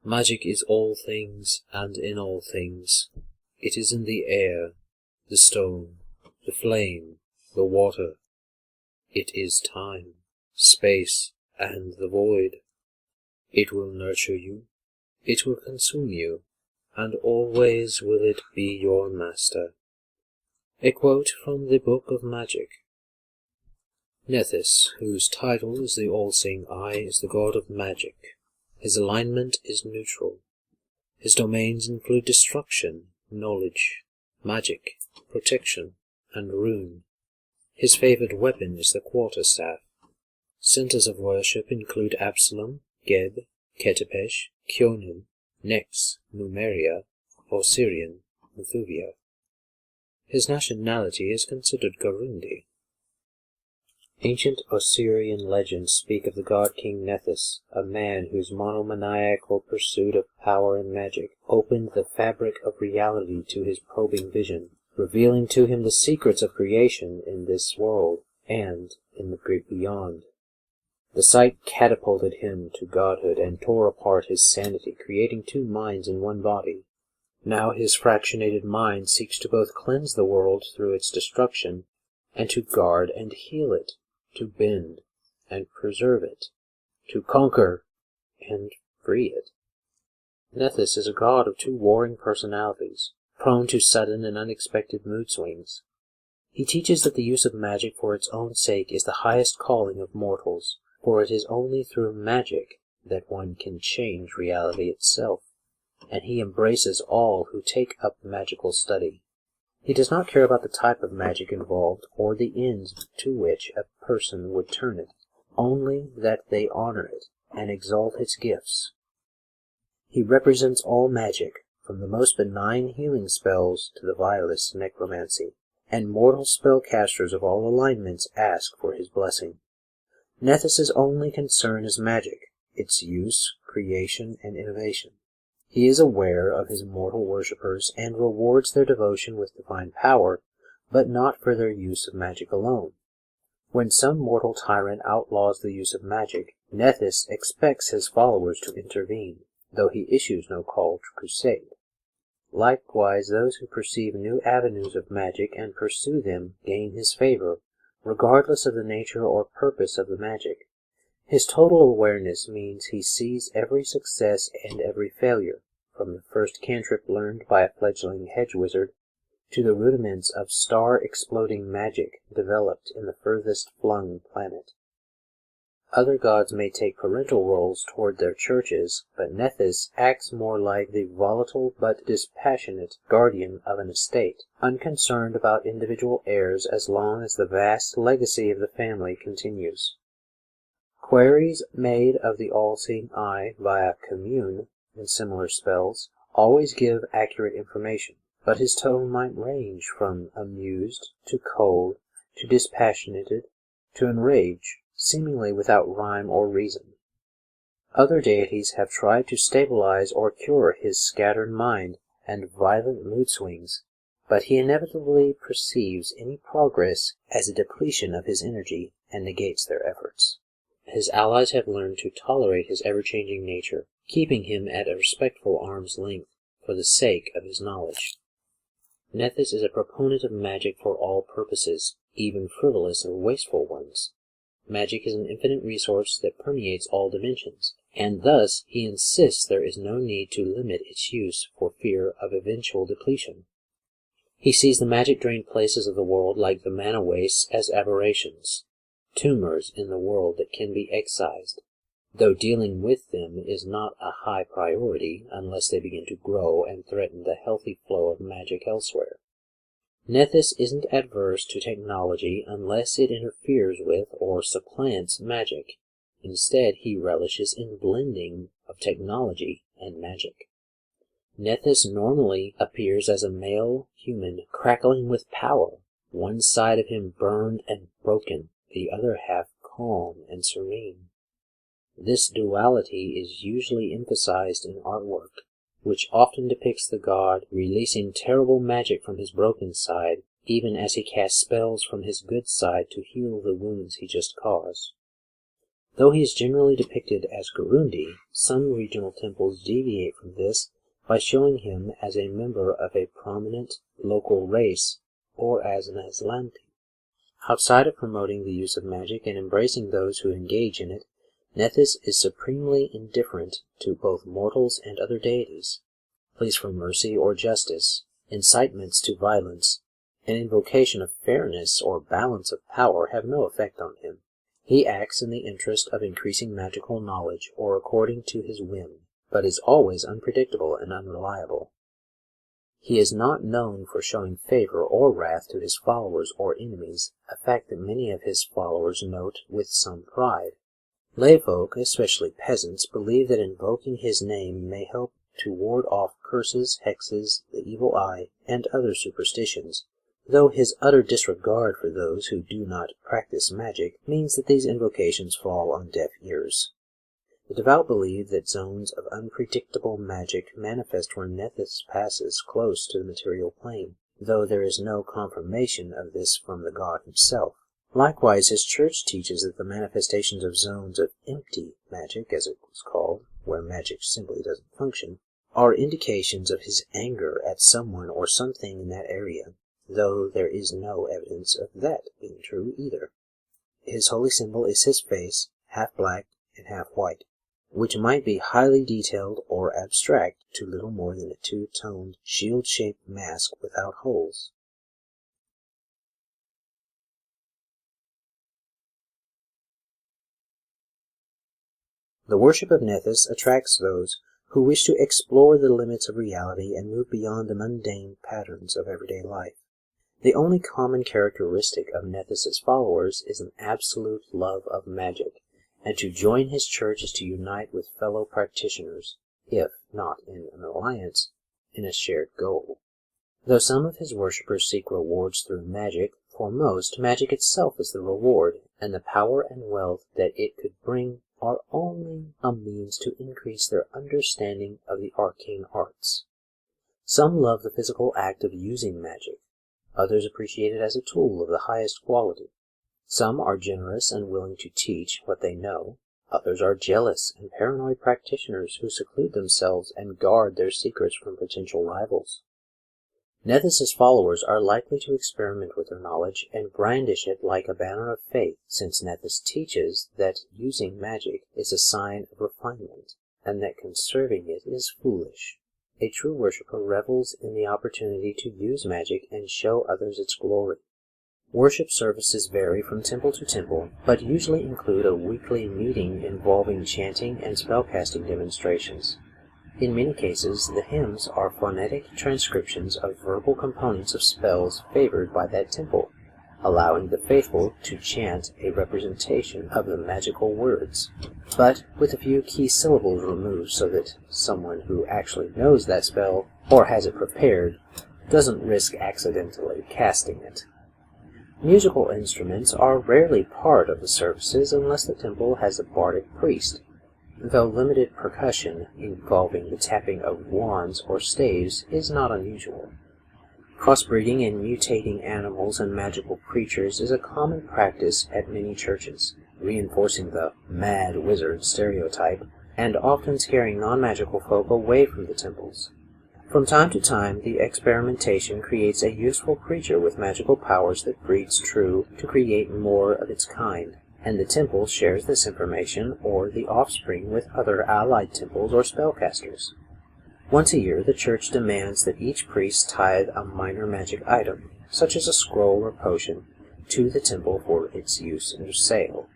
Magic is all things and in all things. It is in the air, the stone, the flame, the water. It is time, space, and the void. It will nurture you, it will consume you, and always will it be your master. A quote from the Book of Magic. Nethys, whose title is the All-Seeing Eye, is the god of magic. His alignment is neutral. His domains include destruction, knowledge, magic, protection, and rune. His favored weapon is the quarterstaff. Centers of worship include Absalom, Geb, Ketepesh, Kionim, Nex, Numeria, Osirian, Methuvia. His nationality is considered Garundi. Ancient Osirian legends speak of the god King Nethys, a man whose monomaniacal pursuit of power and magic opened the fabric of reality to his probing vision, revealing to him the secrets of creation in this world and in the great beyond. The sight catapulted him to godhood and tore apart his sanity, creating two minds in one body. Now his fractionated mind seeks to both cleanse the world through its destruction and to guard and heal it, to bend and preserve it, to conquer and free it. Nethys is a god of two warring personalities, prone to sudden and unexpected mood swings. He teaches that the use of magic for its own sake is the highest calling of mortals, for it is only through magic that one can change reality itself, and he embraces all who take up magical study. He does not care about the type of magic involved or the ends to which a person would turn it, only that they honor it and exalt its gifts. He represents all magic, from the most benign healing spells to the vilest necromancy, and mortal spellcasters of all alignments ask for his blessing. Nethys' only concern is magic, its use, creation, and innovation. He is aware of his mortal worshippers and rewards their devotion with divine power, but not for their use of magic alone. When some mortal tyrant outlaws the use of magic, Nethys expects his followers to intervene, though he issues no call to crusade. Likewise, those who perceive new avenues of magic and pursue them gain his favor, regardless of the nature or purpose of the magic. His total awareness means he sees every success and every failure, from the first cantrip learned by a fledgling hedge wizard to the rudiments of star-exploding magic developed in the furthest flung planet. Other gods may take parental roles toward their churches, but Nethys acts more like the volatile but dispassionate guardian of an estate, unconcerned about individual heirs as long as the vast legacy of the family continues. Queries made of the all-seeing eye by a commune and similar spells always give accurate information, but his tone might range from amused to cold to dispassionated to enraged, seemingly without rhyme or reason. Other deities have tried to stabilize or cure his scattered mind and violent mood swings, but he inevitably perceives any progress as a depletion of his energy and negates their efforts. His allies have learned to tolerate his ever-changing nature, keeping him at a respectful arm's length for the sake of his knowledge. Nethys is a proponent of magic for all purposes, even frivolous or wasteful ones. Magic is an infinite resource that permeates all dimensions, and thus he insists there is no need to limit its use for fear of eventual depletion. He sees the magic-drained places of the world like the mana wastes as aberrations, tumors in the world that can be excised, though dealing with them is not a high priority unless they begin to grow and threaten the healthy flow of magic elsewhere. Nethys isn't adverse to technology unless it interferes with or supplants magic. Instead, he relishes in blending of technology and magic. Nethys normally appears as a male human crackling with power, one side of him burned and broken, the other half calm and serene. This duality is usually emphasized in artwork, which often depicts the god releasing terrible magic from his broken side, even as he casts spells from his good side to heal the wounds he just caused. Though he is generally depicted as Gurundi, some regional temples deviate from this by showing him as a member of a prominent local race or as an Aslanti. Outside of promoting the use of magic and embracing those who engage in it, Nethys is supremely indifferent to both mortals and other deities. Pleas for mercy or justice, incitements to violence, and invocation of fairness or balance of power have no effect on him. He acts in the interest of increasing magical knowledge or according to his whim, but is always unpredictable and unreliable. He is not known for showing favor or wrath to his followers or enemies, a fact that many of his followers note with some pride. Layfolk, especially peasants, believe that invoking his name may help to ward off curses, hexes, the evil eye, and other superstitions, though his utter disregard for those who do not practice magic means that these invocations fall on deaf ears. The devout believe that zones of unpredictable magic manifest where Nethys passes close to the material plane, though there is no confirmation of this from the god himself. Likewise, his church teaches that the manifestations of zones of empty magic, as it was called, where magic simply doesn't function, are indications of his anger at someone or something in that area, though there is no evidence of that being true either. His holy symbol is his face, half black and half white, which might be highly detailed or abstract to little more than a two-toned, shield-shaped mask without holes. The worship of Nethys attracts those who wish to explore the limits of reality and move beyond the mundane patterns of everyday life. The only common characteristic of Nethys' followers is an absolute love of magic, and to join his church is to unite with fellow practitioners, if not in an alliance, in a shared goal. Though some of his worshippers seek rewards through magic, for most, magic itself is the reward, and the power and wealth that it could bring are only a means to increase their understanding of the arcane arts. Some love the physical act of using magic. Others appreciate it as a tool of the highest quality. Some are generous and willing to teach what they know. Others are jealous and paranoid practitioners who seclude themselves and guard their secrets from potential rivals. Nethys' followers are likely to experiment with their knowledge and brandish it like a banner of faith, since Nethys teaches that using magic is a sign of refinement, and that conserving it is foolish. A true worshipper revels in the opportunity to use magic and show others its glory. Worship services vary from temple to temple, but usually include a weekly meeting involving chanting and spellcasting demonstrations. In many cases, the hymns are phonetic transcriptions of verbal components of spells favored by that temple, allowing the faithful to chant a representation of the magical words, but with a few key syllables removed so that someone who actually knows that spell or has it prepared doesn't risk accidentally casting it. Musical instruments are rarely part of the services unless the temple has a bardic priest, though limited percussion involving the tapping of wands or staves is not unusual. Crossbreeding and mutating animals and magical creatures is a common practice at many churches, reinforcing the mad wizard stereotype and often scaring non-magical folk away from the temples. From time to time, the experimentation creates a useful creature with magical powers that breeds true to create more of its kind, and the temple shares this information or the offspring with other allied temples or spellcasters. Once a year, the church demands that each priest tithe a minor magic item, such as a scroll or potion, to the temple for its use or sale.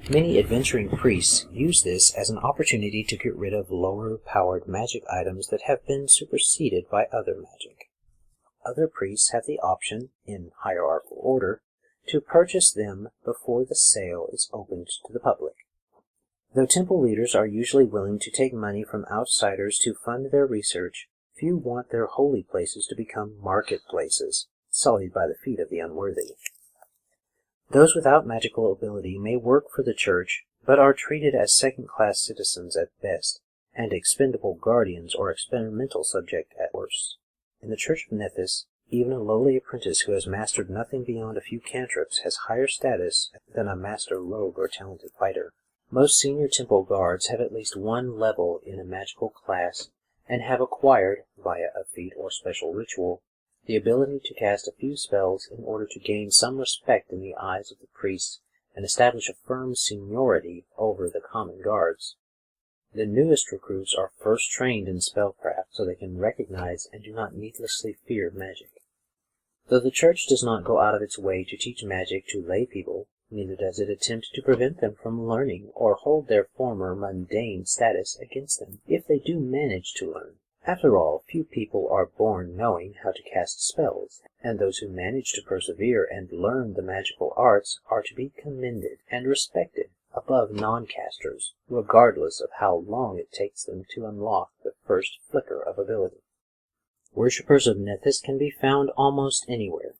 Many adventuring priests use this as an opportunity to get rid of lower-powered magic items that have been superseded by other magic. Other priests have the option, in hierarchical order, to purchase them before the sale is opened to the public. Though temple leaders are usually willing to take money from outsiders to fund their research, few want their holy places to become marketplaces, sullied by the feet of the unworthy. Those without magical ability may work for the church, but are treated as second-class citizens at best, and expendable guardians or experimental subject at worst. In the Church of Nethys, even a lowly apprentice who has mastered nothing beyond a few cantrips has higher status than a master rogue or talented fighter. Most senior temple guards have at least one level in a magical class and have acquired, via a feat or special ritual, the ability to cast a few spells in order to gain some respect in the eyes of the priests and establish a firm seniority over the common guards. The newest recruits are first trained in spellcraft so they can recognize and do not needlessly fear magic. Though the Church does not go out of its way to teach magic to lay people, neither does it attempt to prevent them from learning or hold their former mundane status against them if they do manage to learn. After all, few people are born knowing how to cast spells, and those who manage to persevere and learn the magical arts are to be commended and respected above non-casters, regardless of how long it takes them to unlock the first flicker of ability. Worshippers of Nethys can be found almost anywhere.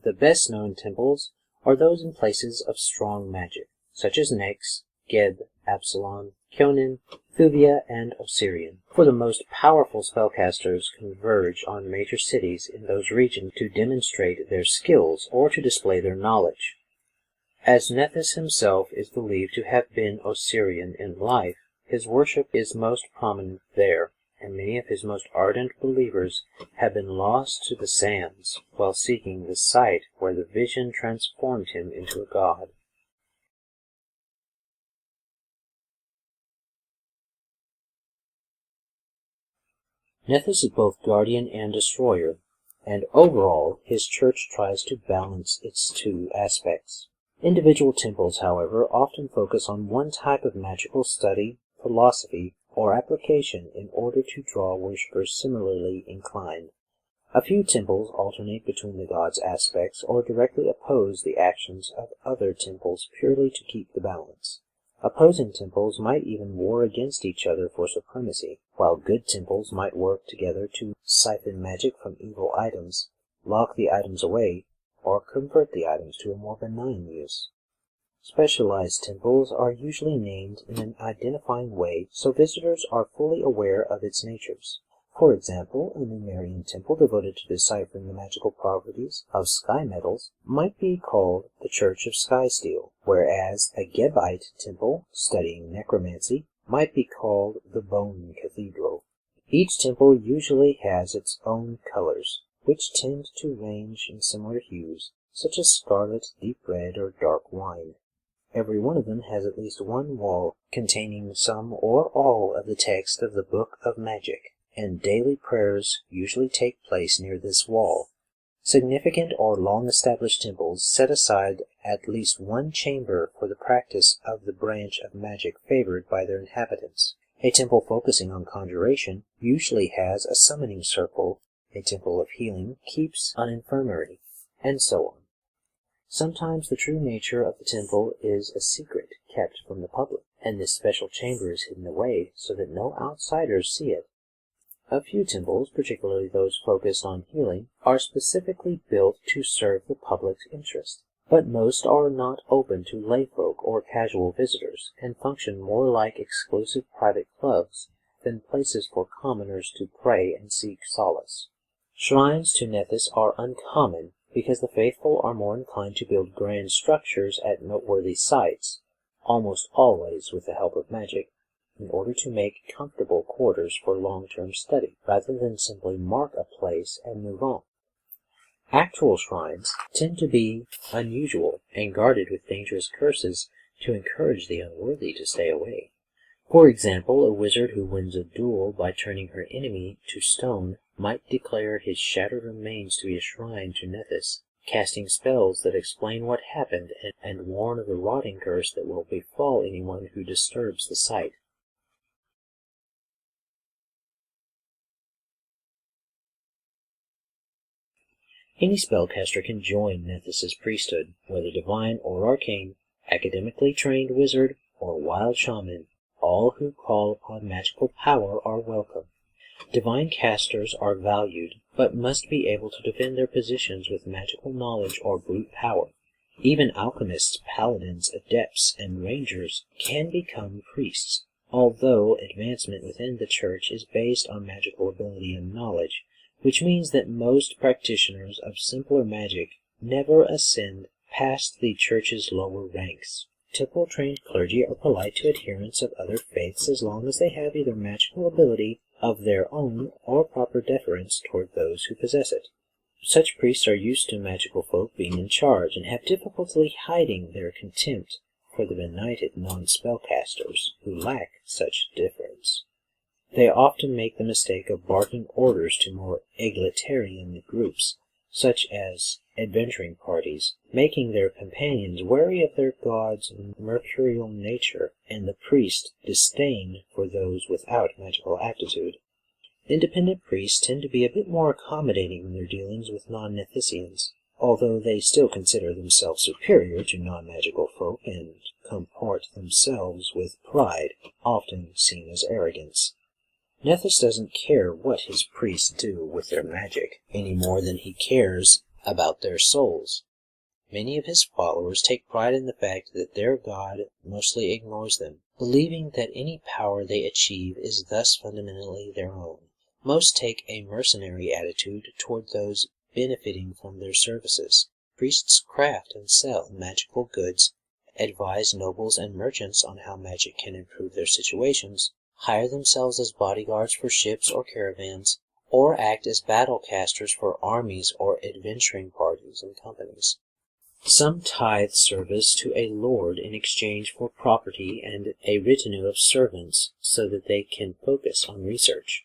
The best-known temples are those in places of strong magic, such as Nyx, Geb, Absalon, Kyonin, Thuvia, and Osirian. For the most powerful spellcasters converge on major cities in those regions to demonstrate their skills or to display their knowledge. As Nethys himself is believed to have been Osirian in life, his worship is most prominent there, and many of his most ardent believers have been lost to the sands while seeking the site where the vision transformed him into a god. Nethys is both guardian and destroyer, and overall his church tries to balance its two aspects. Individual temples, however, often focus on one type of magical study, philosophy, or application in order to draw worshippers similarly inclined. A few temples alternate between the god's aspects or directly oppose the actions of other temples purely to keep the balance. Opposing temples might even war against each other for supremacy, while good temples might work together to siphon magic from evil items, lock the items away, or convert the items to a more benign use. Specialized temples are usually named in an identifying way so visitors are fully aware of its natures. For example, a Numerian temple devoted to deciphering the magical properties of sky metals might be called the Church of Sky Steel, whereas a Gebite temple studying necromancy might be called the Bone Cathedral. Each temple usually has its own colors, which tend to range in similar hues, such as scarlet, deep red, or dark wine. Every one of them has at least one wall containing some or all of the text of the Book of Magic, and daily prayers usually take place near this wall. Significant or long-established temples set aside at least one chamber for the practice of the branch of magic favored by their inhabitants. A temple focusing on conjuration usually has a summoning circle, a temple of healing keeps an infirmary, and so on. Sometimes the true nature of the temple is a secret kept from the public, and this special chamber is hidden away so that no outsiders see it. A few temples, particularly those focused on healing, are specifically built to serve the public's interest, but most are not open to layfolk or casual visitors, and function more like exclusive private clubs than places for commoners to pray and seek solace. Shrines to Nethys are uncommon because the faithful are more inclined to build grand structures at noteworthy sites, almost always with the help of magic, in order to make comfortable quarters for long-term study, rather than simply mark a place and move on. Actual shrines tend to be unusual and guarded with dangerous curses to encourage the unworthy to stay away. For example, a wizard who wins a duel by turning her enemy to stone might declare his shattered remains to be a shrine to Nethys, casting spells that explain what happened and warn of the rotting curse that will befall anyone who disturbs the site. Any spellcaster can join Nethys' priesthood, whether divine or arcane, academically trained wizard, or wild shaman. All who call upon magical power are welcome. Divine casters are valued, but must be able to defend their positions with magical knowledge or brute power. Even alchemists, paladins, adepts, and rangers can become priests, although advancement within the church is based on magical ability and knowledge, which means that most practitioners of simpler magic never ascend past the church's lower ranks. temple-trained clergy are polite to adherents of other faiths as long as they have either magical ability of their own or proper deference toward those who possess it. Such priests are used to magical folk being in charge, and have difficulty hiding their contempt for the benighted non-spellcasters who lack such deference. They often make the mistake of barking orders to more egalitarian groups, such as adventuring parties, making their companions wary of their god's mercurial nature and the priest's disdain for those without magical aptitude. Independent priests tend to be a bit more accommodating in their dealings with non-Nethisians, although they still consider themselves superior to non-magical folk and comport themselves with pride, often seen as arrogance. Nethys doesn't care what his priests do with their magic, any more than he cares about their souls. Many of his followers take pride in the fact that their god mostly ignores them, believing that any power they achieve is thus fundamentally their own. Most take a mercenary attitude toward those benefiting from their services. Priests craft and sell magical goods, advise nobles and merchants on how magic can improve their situations, hire themselves as bodyguards for ships or caravans, or act as battle casters for armies or adventuring parties and companies. Some tithe service to a lord in exchange for property and a retinue of servants so that they can focus on research.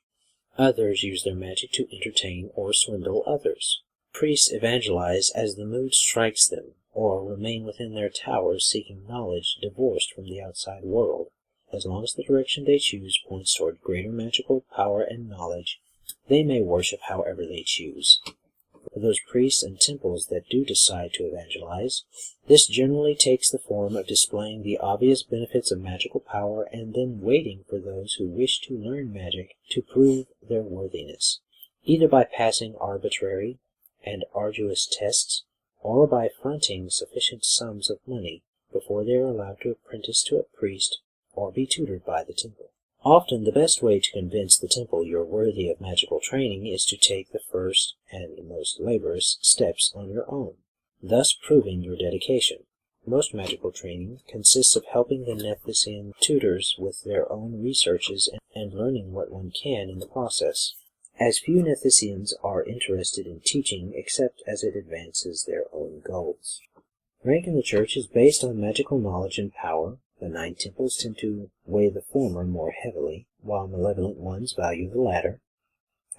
Others use their magic to entertain or swindle others. Priests evangelize as the mood strikes them, or remain within their towers seeking knowledge divorced from the outside world. As long as the direction they choose points toward greater magical power and knowledge, they may worship however they choose. For those priests and temples that do decide to evangelize, this generally takes the form of displaying the obvious benefits of magical power and then waiting for those who wish to learn magic to prove their worthiness, either by passing arbitrary and arduous tests, or by fronting sufficient sums of money before they are allowed to apprentice to a priest or be tutored by the temple. Often the best way to convince the temple you're worthy of magical training is to take the first and most laborious steps on your own, thus proving your dedication. Most magical training consists of helping the Nethisian tutors with their own researches and learning what one can in the process, as few Nethisians are interested in teaching except as it advances their own goals. Rank in the church is based on magical knowledge and power. The 9 temples tend to weigh the former more heavily, while malevolent ones value the latter.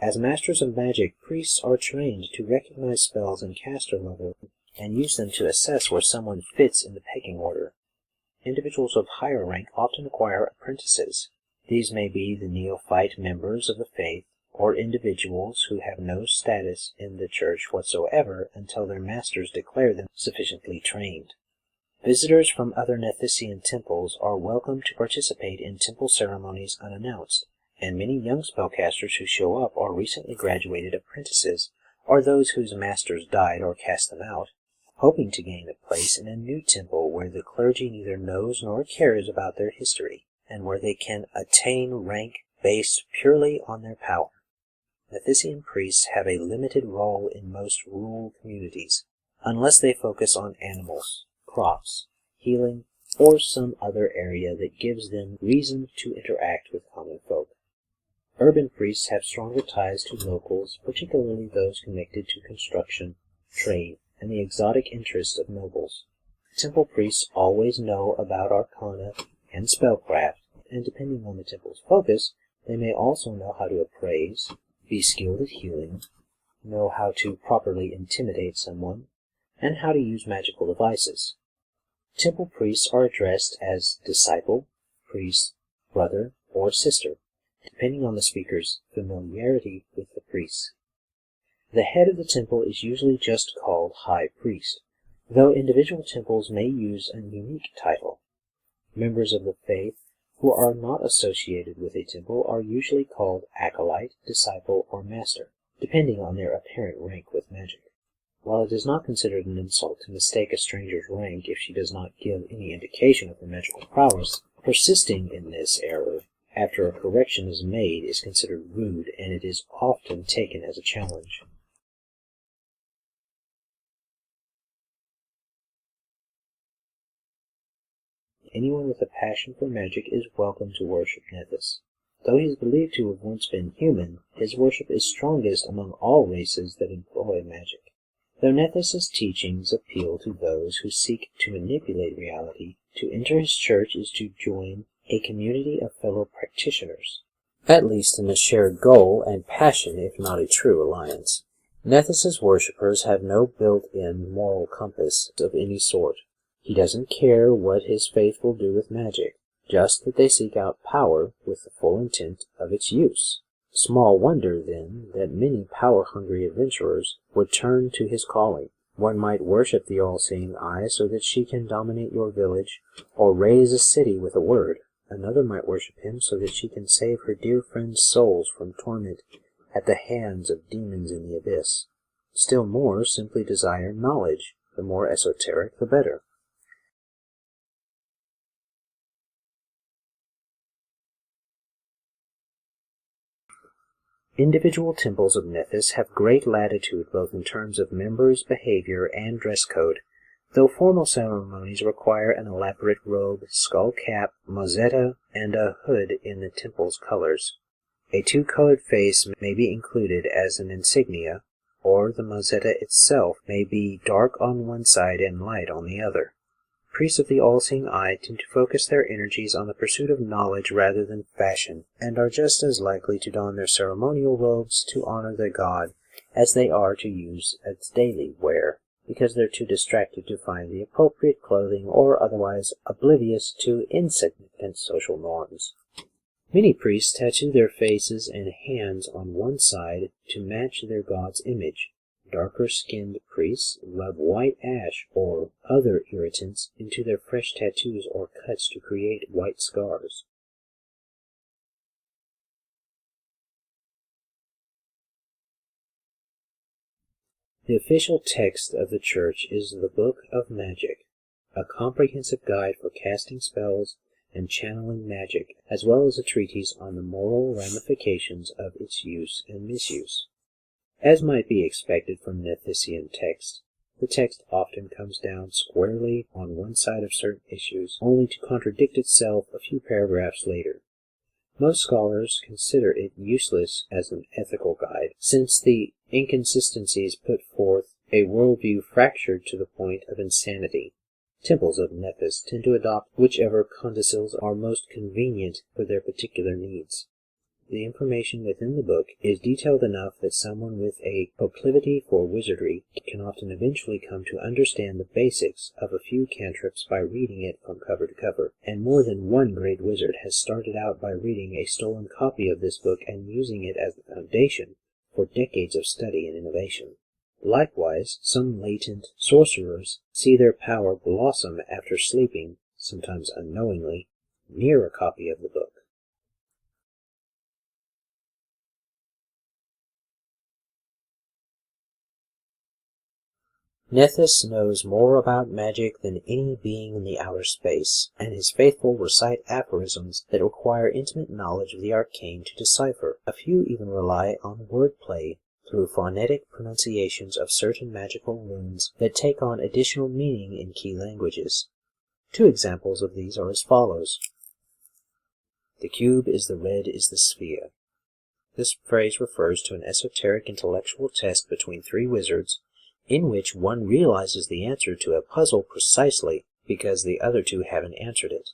As masters of magic, priests are trained to recognize spells and caster level and use them to assess where someone fits in the pecking order. Individuals of higher rank often acquire apprentices. These may be the neophyte members of the faith, or individuals who have no status in the church whatsoever until their masters declare them sufficiently trained. Visitors from other Nethisian temples are welcome to participate in temple ceremonies unannounced, and many young spellcasters who show up are recently graduated apprentices, or those whose masters died or cast them out, hoping to gain a place in a new temple where the clergy neither knows nor cares about their history, and where they can attain rank based purely on their power. Nethisian priests have a limited role in most rural communities, unless they focus on animals, crops, healing, or some other area that gives them reason to interact with common folk. Urban priests have stronger ties to locals, particularly those connected to construction, trade, and the exotic interests of nobles. Temple priests always know about arcana and spellcraft, and depending on the temple's focus, they may also know how to appraise, be skilled at healing, know how to properly intimidate someone, and how to use magical devices. Temple priests are addressed as disciple, priest, brother, or sister, depending on the speaker's familiarity with the priest. The head of the temple is usually just called high priest, though individual temples may use a unique title. Members of the faith who are not associated with a temple are usually called acolyte, disciple, or master, depending on their apparent rank with magic. While it is not considered an insult to mistake a stranger's rank if she does not give any indication of her magical prowess, persisting in this error after a correction is made is considered rude, and it is often taken as a challenge. anyone with a passion for magic is welcome to worship Nethys. Though he is believed to have once been human, his worship is strongest among all races that employ magic. Though Nethys' teachings appeal to those who seek to manipulate reality, to enter his church is to join a community of fellow practitioners, at least in a shared goal and passion, if not a true alliance. Nethys' worshippers have no built-in moral compass of any sort. He doesn't care what his faith will do with magic, just that they seek out power with the full intent of its use. Small wonder, then, that many power-hungry adventurers would turn to his calling. One might worship the all-seeing eye so that she can dominate your village, or raise a city with a word. Another might worship him so that she can save her dear friends' souls from torment at the hands of demons in the abyss. Still more simply desire knowledge. The more esoteric, the better. Individual temples of Nethys have great latitude both in terms of members' behavior and dress code, though formal ceremonies require an elaborate robe, skull cap, mozzetta, and a hood in the temple's colors. A two-colored face may be included as an insignia, or the mozzetta itself may be dark on one side and light on the other. Priests of the all-seeing eye tend to focus their energies on the pursuit of knowledge rather than fashion, and are just as likely to don their ceremonial robes to honor their god as they are to use as daily wear, because they're too distracted to find the appropriate clothing or otherwise oblivious to insignificant social norms. Many priests tattoo their faces and hands on one side to match their god's image. Darker-skinned priests rub white ash or other irritants into their fresh tattoos or cuts to create white scars. The official text of the Church is the Book of Magic, a comprehensive guide for casting spells and channeling magic, as well as a treatise on the moral ramifications of its use and misuse. As might be expected from Nethysian text, the text often comes down squarely on one side of certain issues, only to contradict itself a few paragraphs later. Most scholars consider it useless as an ethical guide, since the inconsistencies put forth a worldview fractured to the point of insanity. Temples of Nethys tend to adopt whichever codicils are most convenient for their particular needs. The information within the book is detailed enough that someone with a proclivity for wizardry can often eventually come to understand the basics of a few cantrips by reading it from cover to cover, and more than one great wizard has started out by reading a stolen copy of this book and using it as the foundation for decades of study and innovation. Likewise, some latent sorcerers see their power blossom after sleeping, sometimes unknowingly, near a copy of the book. Nethys knows more about magic than any being in the outer space, and his faithful recite aphorisms that require intimate knowledge of the arcane to decipher. A few even rely on wordplay through phonetic pronunciations of certain magical runes that take on additional meaning in key languages. Two examples of these are as follows. The cube is the red is the sphere. This phrase refers to an esoteric intellectual test between three wizards, in which one realizes the answer to a puzzle precisely because the other two haven't answered it.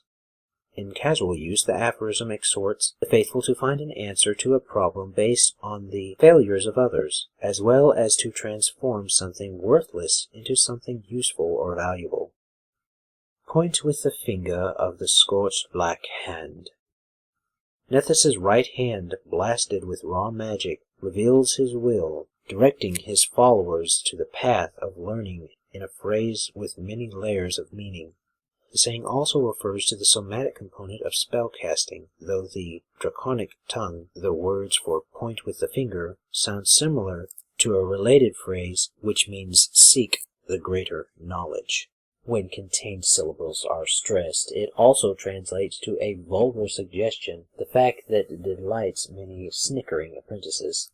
In casual use, the aphorism exhorts the faithful to find an answer to a problem based on the failures of others, as well as to transform something worthless into something useful or valuable. Point with the finger of the scorched black hand. Nethys' right hand, blasted with raw magic, reveals his will, directing his followers to the path of learning in a phrase with many layers of meaning. The saying also refers to the somatic component of spellcasting, though the draconic tongue, the words for point with the finger, sound similar to a related phrase which means seek the greater knowledge. When contained syllables are stressed, it also translates to a vulgar suggestion, the fact that delights many snickering apprentices.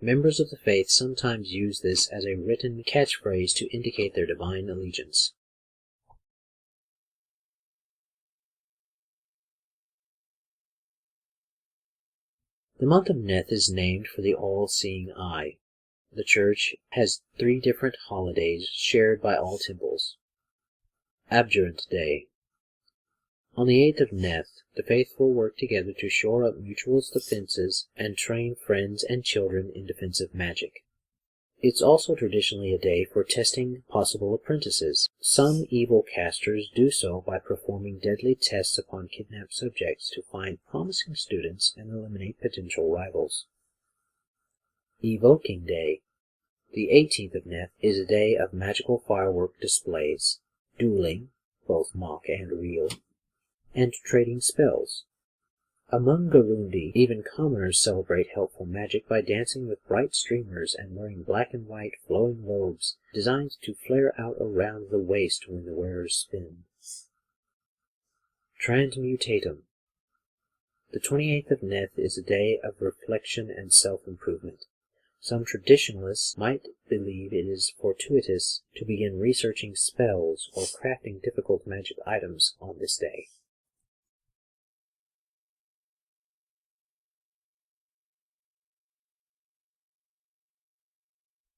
Members of the faith sometimes use this as a written catchphrase to indicate their divine allegiance. The month of Neth is named for the all-seeing eye. The church has 3 different holidays shared by all temples. Abjurant Day. On the 8th of Neth, the faithful work together to shore up mutual defenses and train friends and children in defensive magic. It's also traditionally a day for testing possible apprentices. Some evil casters do so by performing deadly tests upon kidnapped subjects to find promising students and eliminate potential rivals. Evoking Day. The 18th of Neth is a day of magical firework displays, dueling, both mock and real, and trading spells. Among Garundi, even commoners celebrate helpful magic by dancing with bright streamers and wearing black and white flowing robes designed to flare out around the waist when the wearers spin. Transmutatum. The 28th of Neth is a day of reflection and self-improvement. Some traditionalists might believe it is fortuitous to begin researching spells or crafting difficult magic items on this day.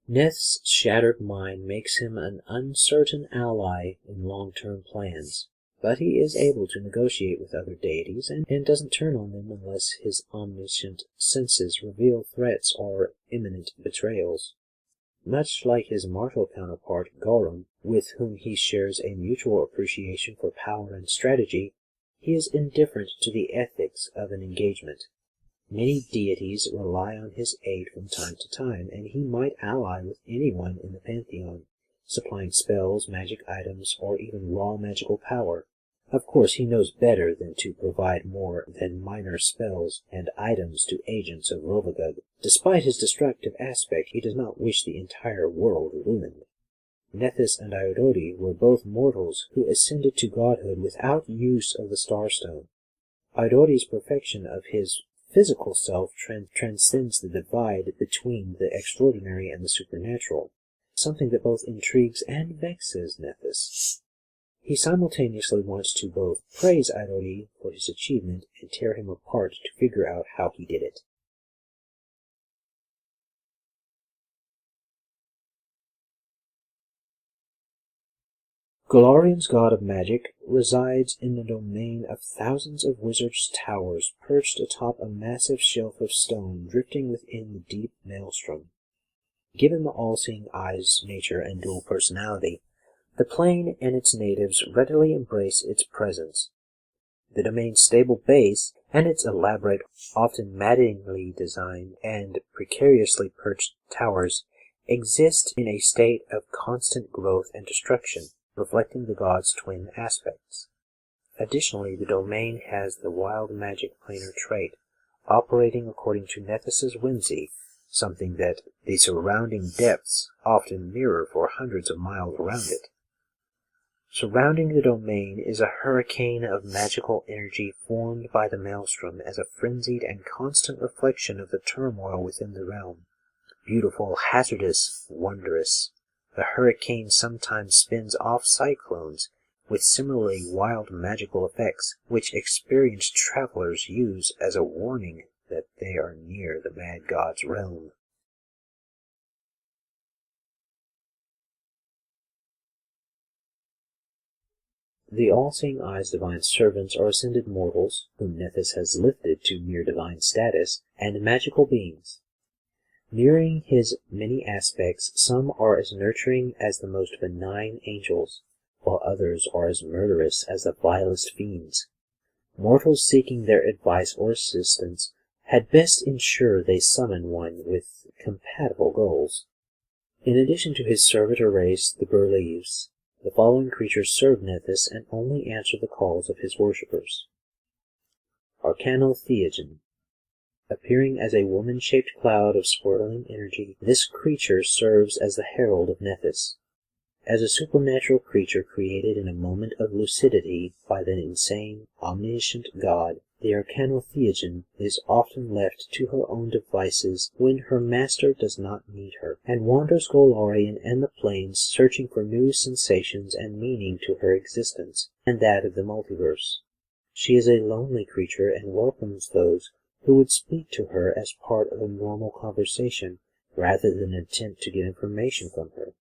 Neth's shattered mind makes him an uncertain ally in long-term plans, but he is able to negotiate with other deities and doesn't turn on them unless his omniscient senses reveal threats or imminent betrayals. Much like his martial counterpart Gorum, with whom he shares a mutual appreciation for power and strategy, he is indifferent to the ethics of an engagement. Many deities rely on his aid from time to time, and he might ally with anyone in the pantheon, supplying spells, magic items, or even raw magical power. Of course, he knows better than to provide more than minor spells and items to agents of Rovagug. Despite his destructive aspect, he does not wish the entire world ruined. Nethys and Iodoti were both mortals who ascended to godhood without use of the Starstone. Iodoti's perfection of his physical self transcends the divide between the extraordinary and the supernatural, something that both intrigues and vexes Nethys. He simultaneously wants to both praise Iodoti for his achievement and tear him apart to figure out how he did it. Golarion's god of magic resides in the domain of thousands of wizards' towers perched atop a massive shelf of stone drifting within the deep maelstrom. Given the all-seeing eye's nature and dual personality, the plane and its natives readily embrace its presence. The domain's stable base and its elaborate, often maddeningly designed and precariously perched towers exist in a state of constant growth and destruction, reflecting the god's twin aspects. Additionally, the domain has the wild magic planar trait, operating according to Nethys' whimsy, something that the surrounding depths often mirror for hundreds of miles around it. Surrounding the domain is a hurricane of magical energy formed by the maelstrom as a frenzied and constant reflection of the turmoil within the realm. Beautiful, hazardous, wondrous. The hurricane sometimes spins off cyclones with similarly wild magical effects, which experienced travelers use as a warning that they are near the mad god's realm. The all-seeing eye's divine servants are ascended mortals, whom Nethys has lifted to near divine status, and magical beings. Mirroring his many aspects, some are as nurturing as the most benign angels, while others are as murderous as the vilest fiends. Mortals seeking their advice or assistance had best ensure they summon one with compatible goals. In addition to his servitor race, the Burleaves, the following creatures serve Nethys and only answer the calls of his worshippers. Archanotheogen. Appearing as a woman-shaped cloud of swirling energy, this creature serves as the herald of Nethys. As a supernatural creature created in a moment of lucidity by the insane, omniscient god, the Archanotheogen is often left to her own devices when her master does not need her, and wanders Golarion and the plains searching for new sensations and meaning to her existence, and that of the multiverse. She is a lonely creature and welcomes those who would speak to her as part of a normal conversation rather than attempt to get information from her.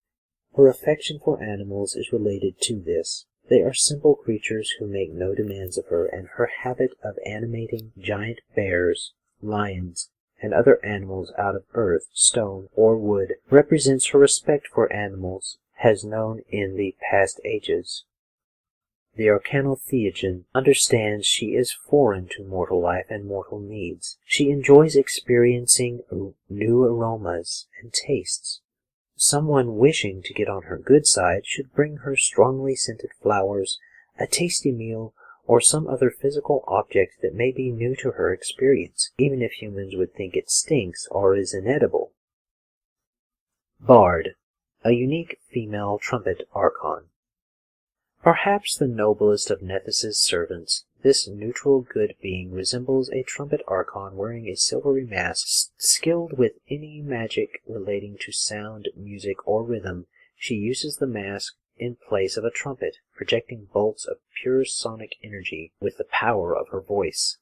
Her affection for animals is related to this. They are simple creatures who make no demands of her, and her habit of animating giant bears, lions, and other animals out of earth, stone, or wood represents her respect for animals as known in the past ages. The Arcanotheogen understands she is foreign to mortal life and mortal needs. She enjoys experiencing new aromas and tastes. Someone wishing to get on her good side should bring her strongly scented flowers, a tasty meal, or some other physical object that may be new to her experience, even if humans would think it stinks or is inedible. Bard, a unique female trumpet Archon. Perhaps the noblest of Nethys' servants, this neutral good being resembles a trumpet Archon wearing a silvery mask. Skilled with any magic relating to sound, music, or rhythm, she uses the mask in place of a trumpet, projecting bolts of pure sonic energy with the power of her voice.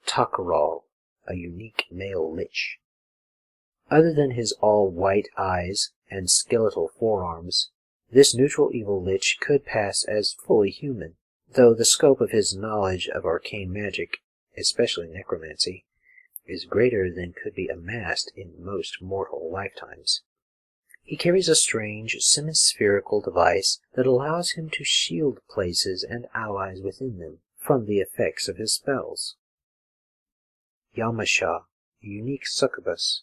Tuckerall, a unique male lich. Other than his all-white eyes and skeletal forearms, this neutral evil lich could pass as fully human, though the scope of his knowledge of arcane magic, especially necromancy, is greater than could be amassed in most mortal lifetimes. He carries a strange, semi-spherical device that allows him to shield places and allies within them from the effects of his spells. Yamasha, a unique succubus.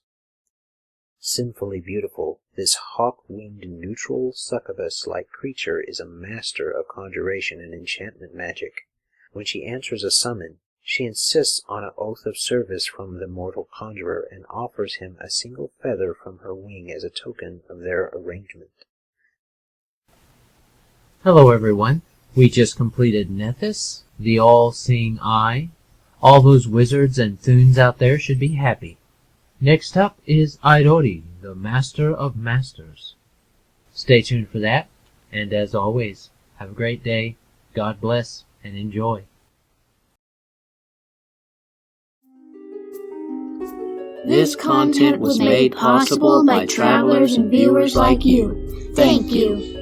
Sinfully beautiful, this hawk-winged neutral succubus-like creature is a master of conjuration and enchantment magic. When she answers a summon, she insists on an oath of service from the mortal conjurer and offers him a single feather from her wing as a token of their arrangement. Hello everyone, we just completed Nethys, the all-seeing eye. All those wizards and thunes out there should be happy. Next up is Airori, the Master of Masters. Stay tuned for that, and as always, have a great day, God bless, and enjoy. This content was made possible by travelers and viewers like you. Thank you.